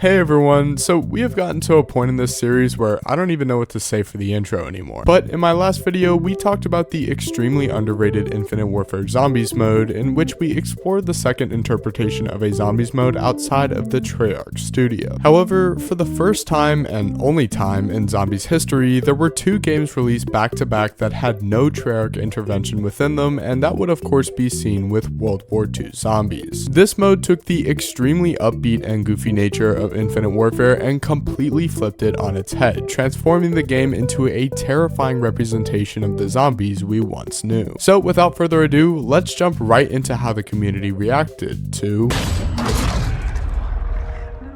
Hey everyone, so we have gotten to a point in this series where I don't even know what to say for the intro anymore. But in my last video, we talked about the extremely underrated Infinite Warfare Zombies mode, in which we explored the second interpretation of a Zombies mode outside of the Treyarch studio. However, for the first time and only time in Zombies history, there were two games released back to back that had no Treyarch intervention within them, and that would of course be seen with WW2 Zombies. This mode took the extremely upbeat and goofy nature of Infinite Warfare and completely flipped it on its head, transforming the game into a terrifying representation of the zombies we once knew. So without further ado, let's jump right into how the community reacted to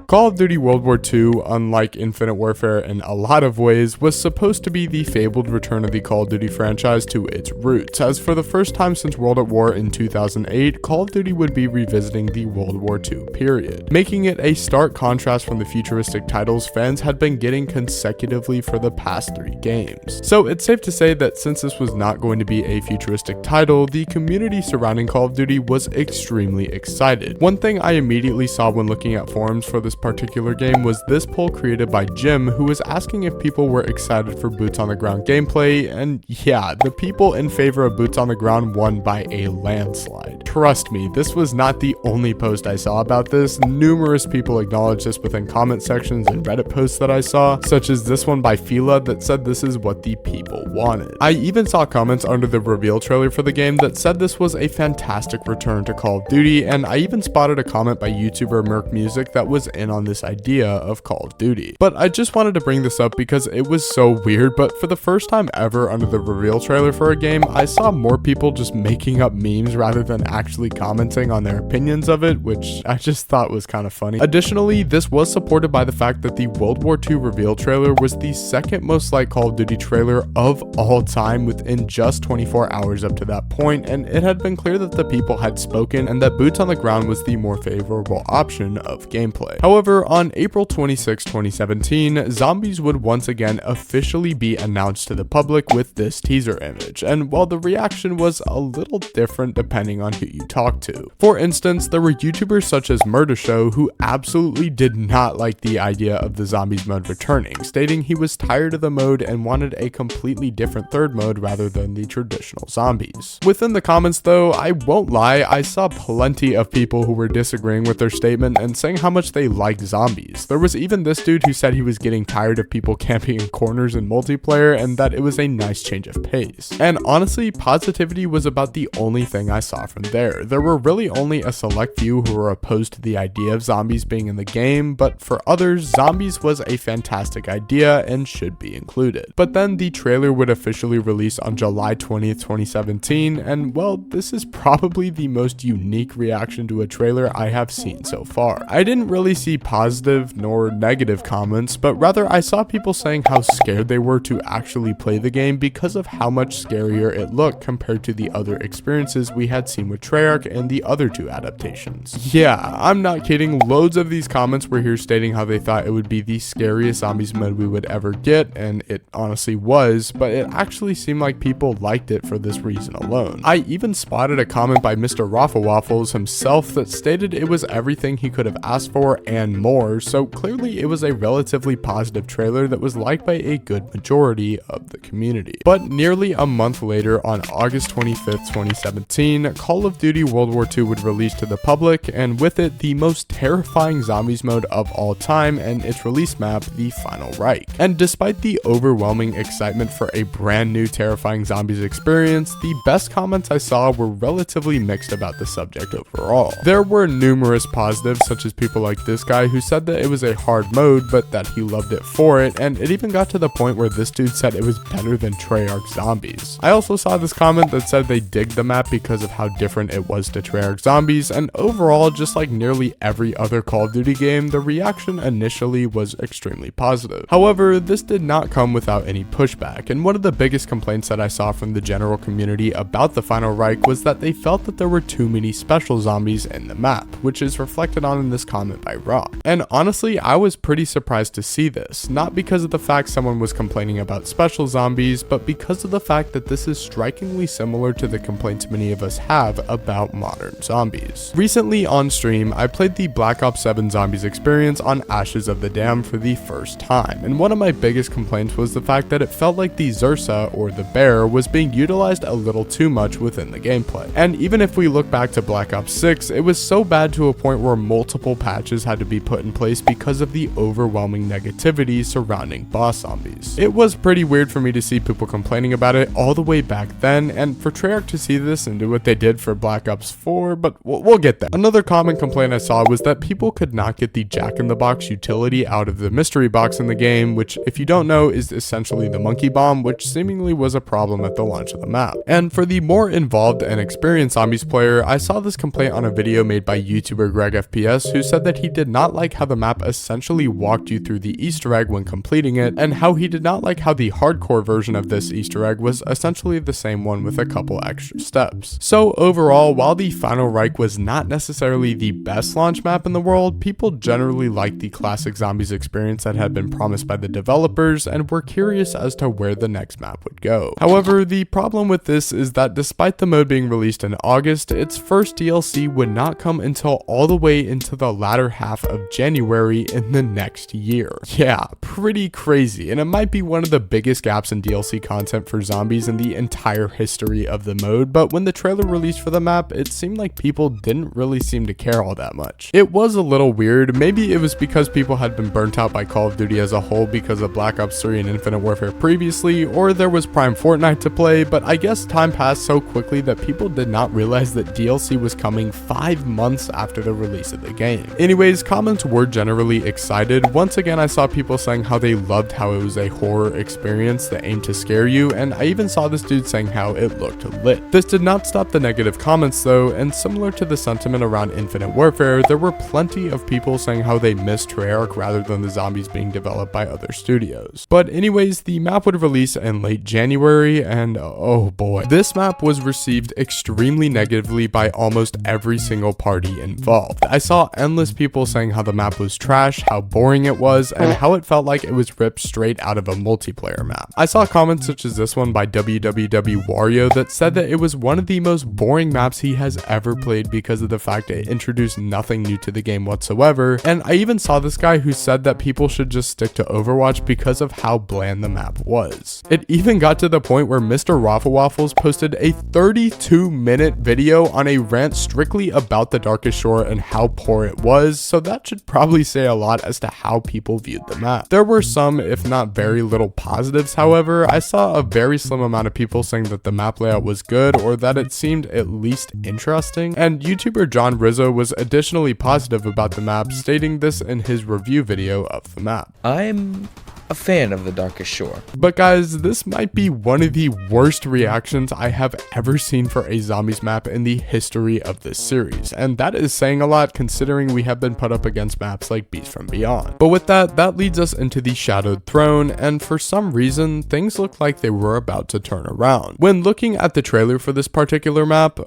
Call of Duty World War II, unlike Infinite Warfare in a lot of ways, was supposed to be the fabled return of the Call of Duty franchise to its roots, as for the first time since World at War in 2008, Call of Duty would be revisiting the World War II period, making it a stark contrast from the futuristic titles fans had been getting consecutively for the past 3 games. So it's safe to say that since this was not going to be a futuristic title, the community surrounding Call of Duty was extremely excited. One thing I immediately saw when looking at forums for this particular game was this poll created by Jim, who was asking if people were excited for boots on the ground gameplay, and yeah, the people in favor of boots on the ground won by a landslide. Trust me, this was not the only post I saw about this. Numerous people acknowledged this within comment sections and Reddit posts that I saw, such as this one by Fila that said this is what the people wanted. I even saw comments under the reveal trailer for the game that said this was a fantastic return to Call of Duty, and I even spotted a comment by YouTuber Merc Music that was in on this idea of Call of Duty. But I just wanted to bring this up because it was so weird, but for the first time ever under the reveal trailer for a game, I saw more people just making up memes rather than actually commenting on their opinions of it, which I just thought was kind of funny. Additionally, this was supported by the fact that the World War II reveal trailer was the second most liked Call of Duty trailer of all time within just 24 hours up to that point, and it had been clear that the people had spoken and that boots on the ground was the more favorable option of gameplay. However, on April 26, 2017, Zombies would once again officially be announced to the public with this teaser image, and while the reaction was a little different depending on who you talk to. For instance, there were YouTubers such as Murder Show who absolutely did not like the idea of the Zombies mode returning, stating he was tired of the mode and wanted a completely different third mode rather than the traditional zombies. Within the comments though, I won't lie, I saw plenty of people who were disagreeing with their statement and saying how much they liked zombies. There was even this dude who said he was getting tired of people camping in corners in multiplayer and that it was a nice change of pace. And honestly, positivity was about the only thing I saw from there. There were really only a select few who were opposed to the idea of zombies being in the game, but for others, zombies was a fantastic idea and should be included. But then the trailer would officially release on July 20th, 2017, and well, this is probably the most unique reaction to a trailer I have seen so far. I didn't really see positive nor negative comments, but rather I saw people saying how scared they were to actually play the game because of how much scarier it looked compared to the other experiences we had seen with Treyarch and the other 2 adaptations. Yeah, I'm not kidding, loads of these comments were here stating how they thought it would be the scariest zombies mode we would ever get, and it honestly was, but it actually seemed like people liked it for this reason alone. I even spotted a comment by Mr. Raffle Waffles himself that stated it was everything he could have asked for and more, so clearly it was a relatively positive trailer that was liked by a good majority of the community. But nearly a month later, on August 25th, 2017, Call of Duty World War II would release to the public, and with it, the most terrifying zombies mode of all time and its release map, the final Reich. And despite the overwhelming excitement for a brand new terrifying zombies experience, the best comments I saw were relatively mixed about the subject overall. There were numerous positives, such as people like this guy who said that it was a hard mode, but that he loved it for it, and it even got to the point where this dude said it was better than Treyarch Zombies. I also saw this comment that said they digged the map because of how different it was to Treyarch Zombies, and overall, just like nearly every other Call of Duty game, the reaction initially was extremely positive. However, this did not come without any pushback, and one of the biggest complaints that I saw from the general community about the final Reich was that they felt that there were too many special zombies in the map, which is reflected on in this comment by Rob. wrong. And honestly, I was pretty surprised to see this, not because of the fact someone was complaining about special zombies, but because of the fact that this is strikingly similar to the complaints many of us have about modern zombies. Recently on stream, I played the Black Ops 7 Zombies experience on Ashes of the Dam for the first time, and one of my biggest complaints was the fact that it felt like the Zursa, or the bear, was being utilized a little too much within the gameplay. And even if we look back to Black Ops 6, it was so bad to a point where multiple patches had to be put in place because of the overwhelming negativity surrounding boss zombies. It was pretty weird for me to see people complaining about it all the way back then, and for Treyarch to see this and do what they did for Black Ops 4, but we'll get there. Another common complaint I saw was that people could not get the Jack-in-the-Box utility out of the mystery box in the game, which, if you don't know, is essentially the monkey bomb, which seemingly was a problem at the launch of the map. And for the more involved and experienced zombies player, I saw this complaint on a video made by YouTuber Greg FPS, who said that he did not like how the map essentially walked you through the Easter egg when completing it, and how he did not like how the hardcore version of this Easter egg was essentially the same one with a couple extra steps. So overall, while the final Reich was not necessarily the best launch map in the world, people generally liked the classic zombies experience that had been promised by the developers and were curious as to where the next map would go. However, the problem with this is that despite the mode being released in August, its first DLC would not come until all the way into the latter half of January in the next year. Yeah, pretty crazy, and it might be one of the biggest gaps in DLC content for zombies in the entire history of the mode, but when the trailer released for the map, it seemed like people didn't really seem to care all that much. It was a little weird. Maybe it was because people had been burnt out by Call of Duty as a whole because of Black Ops 3 and Infinite Warfare previously, or there was Prime Fortnite to play, but I guess time passed so quickly that people did not realize that DLC was coming 5 months after the release of the game. Anyways, comments were generally excited. Once again, I saw people saying how they loved how it was a horror experience that aimed to scare you, and I even saw this dude saying how it looked lit. This did not stop the negative comments though, and similar to the sentiment around Infinite Warfare, there were plenty of people saying how they missed Treyarch rather than the zombies being developed by other studios. But anyways, the map would release in late January, and oh boy, this map was received extremely negatively by almost every single party involved. I saw endless people saying how the map was trash, how boring it was, and how it felt like it was ripped straight out of a multiplayer map. I saw comments such as this one by WW2 Wario that said that it was one of the most boring maps he has ever played because of the fact it introduced nothing new to the game whatsoever, and I even saw this guy who said that people should just stick to Overwatch because of how bland the map was. It even got to the point where Mr. Waffle Waffles posted a 32-minute video on a rant strictly about the Darkest Shore and how poor it was, so that should probably say a lot as to how people viewed the map. There were some, if not very little positives, however. I saw a very slim amount of people saying that the map layout was good or that it seemed at least interesting, and YouTuber John Rizzo was additionally positive about the map, stating this in his review video of the map. I'm a fan of the Darkest Shore. But guys, this might be one of the worst reactions I have ever seen for a zombies map in the history of this series, and that is saying a lot considering we have been put up against maps like Beast from Beyond. But with that leads us into the Shadowed Throne, and for some reason, things look like they were about to turn around. When looking at the trailer for this particular map,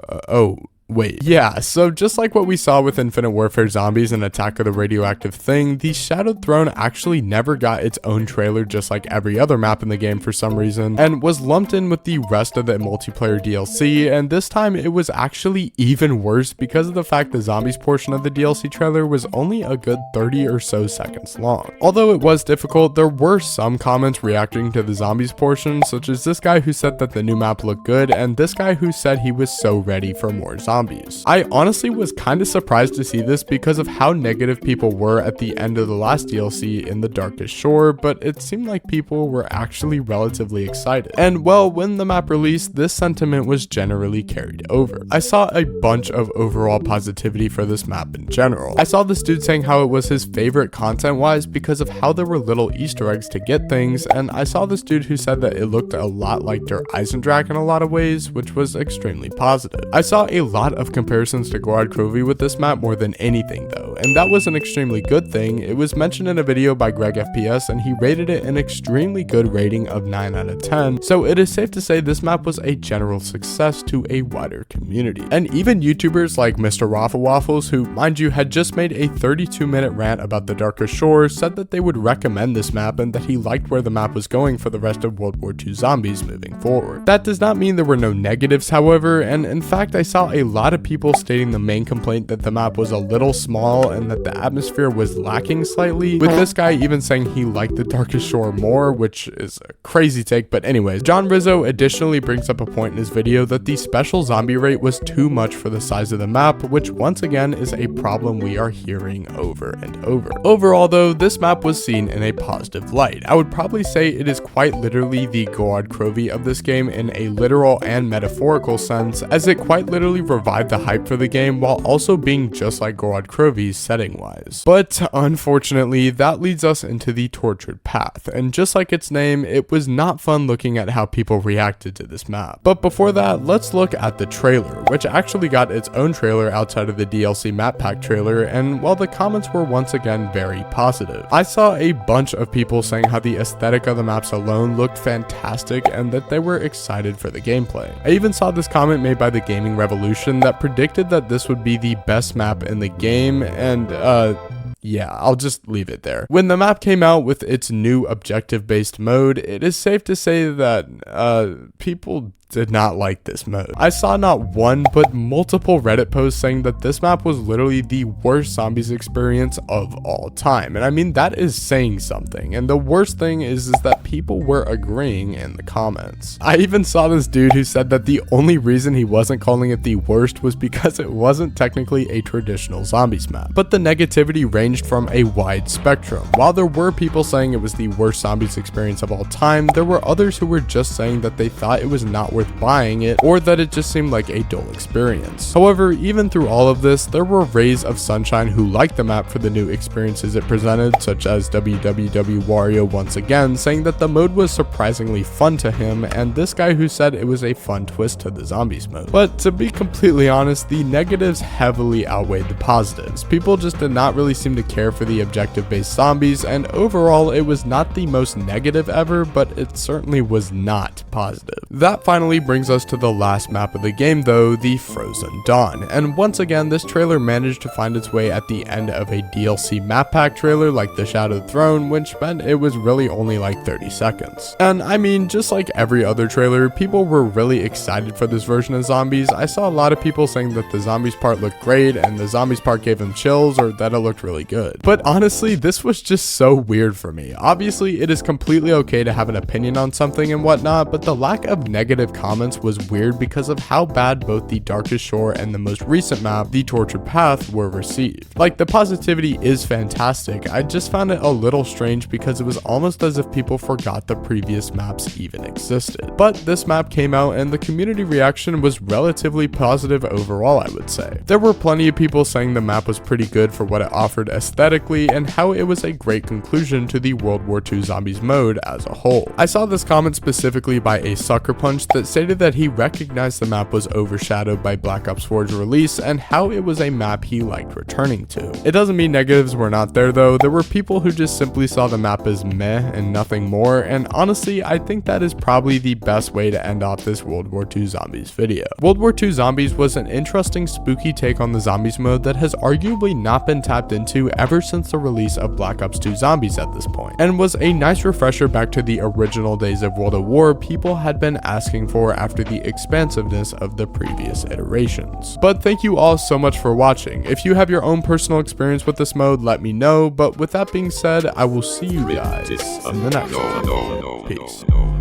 wait, yeah, so just like what we saw with Infinite Warfare Zombies and Attack of the Radioactive Thing, the Shadowed Throne actually never got its own trailer just like every other map in the game for some reason, and was lumped in with the rest of the multiplayer DLC, and this time it was actually even worse because of the fact the Zombies portion of the DLC trailer was only a good 30 or so seconds long. Although it was difficult, there were some comments reacting to the Zombies portion, such as this guy who said that the new map looked good, and this guy who said he was so ready for more zombies. I honestly was kind of surprised to see this because of how negative people were at the end of the last DLC in the Darkest Shore, but it seemed like people were actually relatively excited. And well, when the map released, this sentiment was generally carried over. I saw a bunch of overall positivity for this map in general. I saw this dude saying how it was his favorite content-wise because of how there were little Easter eggs to get things, and I saw this dude who said that it looked a lot like Der Eisendrache in a lot of ways, which was extremely positive. I saw a lot lot of comparisons to WW2 with this map more than anything though, and that was an extremely good thing. It was mentioned in a video by Greg FPS and he rated it an extremely good rating of 9 out of 10, so it is safe to say this map was a general success to a wider community. And even YouTubers like Mr. Waffle Waffles, who mind you had just made a 32-minute rant about the Darkest Shore, said that they would recommend this map and that he liked where the map was going for the rest of WW2 Zombies moving forward. That does not mean there were no negatives however, and in fact I saw a lot of people stating the main complaint that the map was a little small and that the atmosphere was lacking slightly, with this guy even saying he liked the Darkest Shore more, which is a crazy take. But anyways, John Rizzo additionally brings up a point in his video that the special zombie rate was too much for the size of the map, which once again is a problem we are hearing over and over. Overall though, this map was seen in a positive light. I would probably say it is quite literally the WW2 of this game in a literal and metaphorical sense, as it quite literally revived the hype for the game while also being just like WW2 setting wise. But unfortunately, that leads us into the tortured path, and just like its name, it was not fun looking at how people reacted to this map. But before that, let's look at the trailer, which actually got its own trailer outside of the DLC map pack trailer, and while the comments were once again very positive. I saw a bunch of people saying how the aesthetic of the maps alone looked fantastic and that they were excited for the gameplay. I even saw this comment made by the Gaming Revolution that predicted that this would be the best map in the game, and yeah, I'll just leave it there. When the map came out with its new objective-based mode, it is safe to say that people did not like this mode. I saw not one but multiple Reddit posts saying that this map was literally the worst zombies experience of all time, and I mean that is saying something. And the worst thing is that people were agreeing in the comments. I even saw this dude who said that the only reason he wasn't calling it the worst was because it wasn't technically a traditional zombies map. But the negativity ranged from a wide spectrum. While there were people saying it was the worst zombies experience of all time, there were others who were just saying that they thought it was not worth buying it, or that it just seemed like a dull experience. However, even through all of this, there were rays of sunshine who liked the map for the new experiences it presented, such as WW2 Wario once again saying that the mode was surprisingly fun to him, and this guy who said it was a fun twist to the zombies mode. But to be completely honest, the negatives heavily outweighed the positives. People just did not really seem to care for the objective-based zombies, and overall it was not the most negative ever, but it certainly was not positive. That finally brings us to the last map of the game though, the Frozen Dawn, and once again this trailer managed to find its way at the end of a DLC map pack trailer like the Shadowed Throne, which meant it was really only like 30 seconds. And I mean, just like every other trailer, people were really excited for this version of zombies. I saw a lot of people saying that the zombies part looked great and the zombies part gave them chills, or that it looked really good. But honestly, this was just so weird for me. Obviously it is completely okay to have an opinion on something and whatnot, but the lack of negative comments was weird because of how bad both the Darkest Shore and the most recent map, the Tortured Path, were received. Like, the positivity is fantastic, I just found it a little strange because it was almost as if people forgot the previous maps even existed. But this map came out and the community reaction was relatively positive overall, I would say. There were plenty of people saying the map was pretty good for what it offered aesthetically and how it was a great conclusion to the WW2 Zombies mode as a whole. I saw this comment specifically by a Sucker Punch that stated that he recognized the map was overshadowed by Black Ops 4's release and how it was a map he liked returning to. It doesn't mean negatives were not there though. There were people who just simply saw the map as meh and nothing more, and honestly I think that is probably the best way to end off this WW2 Zombies video. WW2 Zombies was an interesting spooky take on the zombies mode that has arguably not been tapped into ever since the release of Black Ops 2 Zombies at this point, and was a nice refresher back to the original days of World at War people had been asking for after the expansiveness of the previous iterations. But thank you all so much for watching. If you have your own personal experience with this mode, let me know, but with that being said, I will see you guys in the next one. Peace.